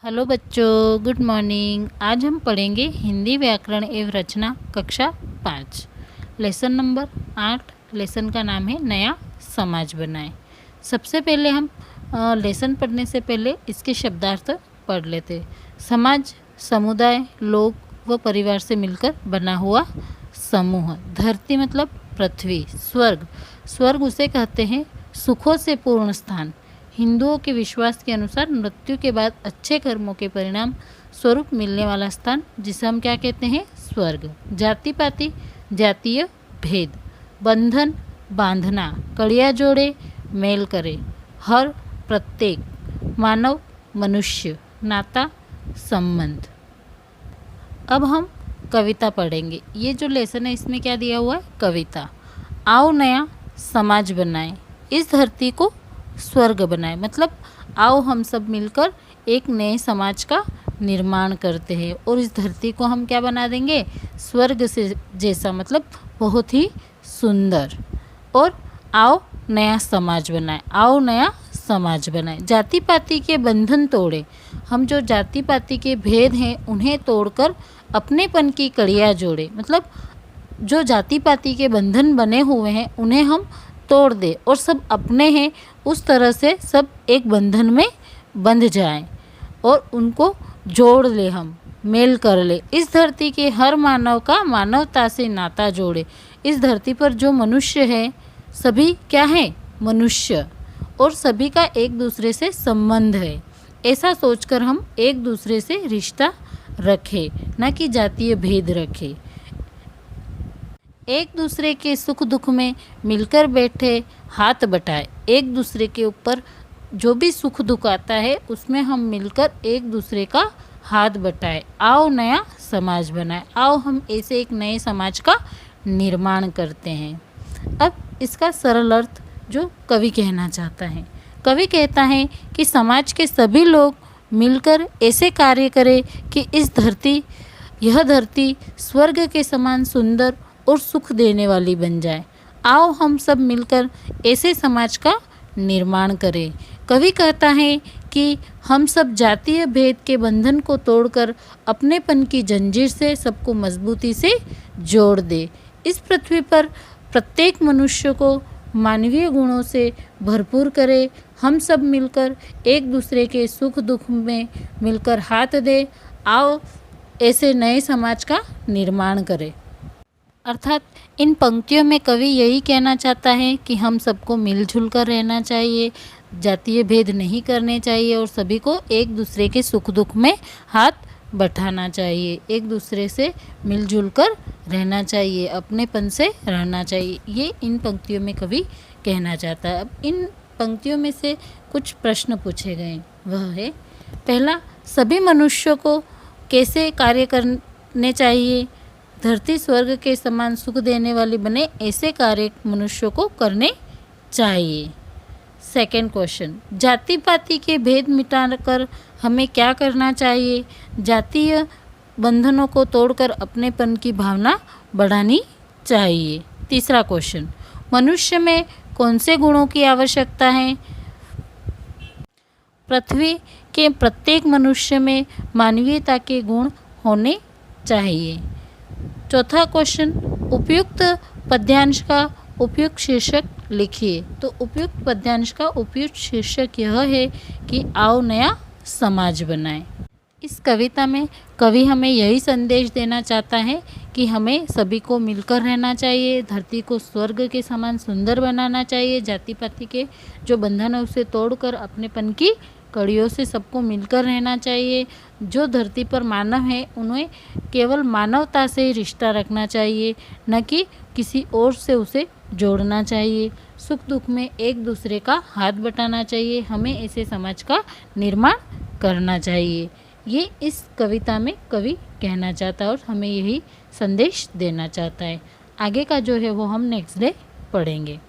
Hello बच्चों, good morning. आज हम पढ़ेंगे हिंदी व्याकरण एवं रचना कक्षा 5 लेसन नंबर 8। लेसन का नाम है नया समाज बनाएं। सबसे पहले हम लेसन पढ़ने से पहले इसके शब्दार्थ पढ़ लेते। समाज समुदाय, लोग व परिवार से मिलकर बना हुआ समूह। धरती मतलब पृथ्वी। स्वर्ग, स्वर्ग उसे कहते हैं सुखों से पूर्ण स्थान। हिंदुओं के विश्वास के अनुसार मृत्यु के बाद अच्छे कर्मों के परिणाम स्वरूप मिलने वाला स्थान, जिसे हम क्या कहते हैं? स्वर्ग। जाति पाति, जातीय भेद। बंधन, बांधना। कड़िया जोड़े, मेल करे। हर, प्रत्येक। मानव, मनुष्य। नाता, संबंध। अब हम कविता पढ़ेंगे। ये जो लेसन है इसमें क्या दिया हुआ है? कविता। आओ नया समाज बनाएं, इस धरती को स्वर्ग बनाए। मतलब आओ हम सब मिलकर एक नए समाज का निर्माण करते हैं और इस धरती को हम क्या बना देंगे? स्वर्ग से जैसा, मतलब बहुत ही सुंदर। और आओ नया समाज बनाए, आओ नया समाज बनाए। जाति पाति के बंधन तोड़े, हम जो जाति पाति के भेद हैं उन्हें तोड़कर अपनेपन की कड़ियाँ जोड़े। मतलब जो जाति पाति के बंधन बने हुए हैं उन्हें हम तोड़ दे और सब अपने हैं उस तरह से सब एक बंधन में बंध जाएं और उनको जोड़ ले, हम मेल कर ले। इस धरती के हर मानव का मानवता से नाता जोड़े। इस धरती पर जो मनुष्य है सभी क्या है? मनुष्य। और सभी का एक दूसरे से संबंध है, ऐसा सोचकर हम एक दूसरे से रिश्ता रखें, न कि जातीय भेद रखें। एक दूसरे के सुख दुख में मिलकर बैठे, हाथ बटाए। एक दूसरे के ऊपर जो भी सुख दुख आता है उसमें हम मिलकर एक दूसरे का हाथ बटाए। आओ नया समाज बनाए, आओ हम ऐसे एक नए समाज का निर्माण करते हैं। अब इसका सरल अर्थ जो कवि कहना चाहता है, कवि कहता है कि समाज के सभी लोग मिलकर ऐसे कार्य करें कि यह धरती स्वर्ग के समान सुंदर और सुख देने वाली बन जाए। आओ हम सब मिलकर ऐसे समाज का निर्माण करें। कवि कहता है कि हम सब जातीय भेद के बंधन को तोड़कर अपनेपन की जंजीर से सबको मजबूती से जोड़ दे। इस पृथ्वी पर प्रत्येक मनुष्य को मानवीय गुणों से भरपूर करे। हम सब मिलकर एक दूसरे के सुख दुख में मिलकर हाथ दे। आओ ऐसे नए समाज का निर्माण करें। अर्थात इन पंक्तियों में कवि यही कहना चाहता है कि हम सबको मिलजुल कर रहना चाहिए, जातीय भेद नहीं करने चाहिए और सभी को एक दूसरे के सुख दुख में हाथ बटाना चाहिए, एक दूसरे से मिलजुल कर रहना चाहिए, अपनेपन से रहना चाहिए। ये इन पंक्तियों में कवि कहना चाहता है। अब इन पंक्तियों में से कुछ प्रश्न पूछे गए। वह है पहला, सभी मनुष्यों को कैसे कार्य करने चाहिए? धरती स्वर्ग के समान सुख देने वाली बने, ऐसे कार्य मनुष्यों को करने चाहिए। सेकंड क्वेश्चन, जाति पाति के भेद मिटाकर हमें क्या करना चाहिए? जातीय बंधनों को तोड़कर अपनेपन की भावना बढ़ानी चाहिए। तीसरा क्वेश्चन, मनुष्य में कौन से गुणों की आवश्यकता है? पृथ्वी के प्रत्येक मनुष्य में मानवीयता के गुण होने चाहिए। चौथा क्वेश्चन, उपयुक्त पद्यांश का उपयुक्त शीर्षक लिखिए। तो उपयुक्त पद्यांश का उपयुक्त शीर्षक यह है कि आओ नया समाज बनाएं। इस कविता में कवि हमें यही संदेश देना चाहता है कि हमें सभी को मिलकर रहना चाहिए, धरती को स्वर्ग के समान सुंदर बनाना चाहिए, जाति पाति के जो बंधन है उसे तोड़कर अपनेपन की कड़ियों से सबको मिलकर रहना चाहिए। जो धरती पर मानव है उन्हें केवल मानवता से रिश्ता रखना चाहिए, न कि किसी और से उसे जोड़ना चाहिए। सुख दुख में एक दूसरे का हाथ बटाना चाहिए। हमें ऐसे समाज का निर्माण करना चाहिए। ये इस कविता में कवि कहना चाहता है और हमें यही संदेश देना चाहता है। आगे का जो है वो हम नेक्स्ट डे पढ़ेंगे।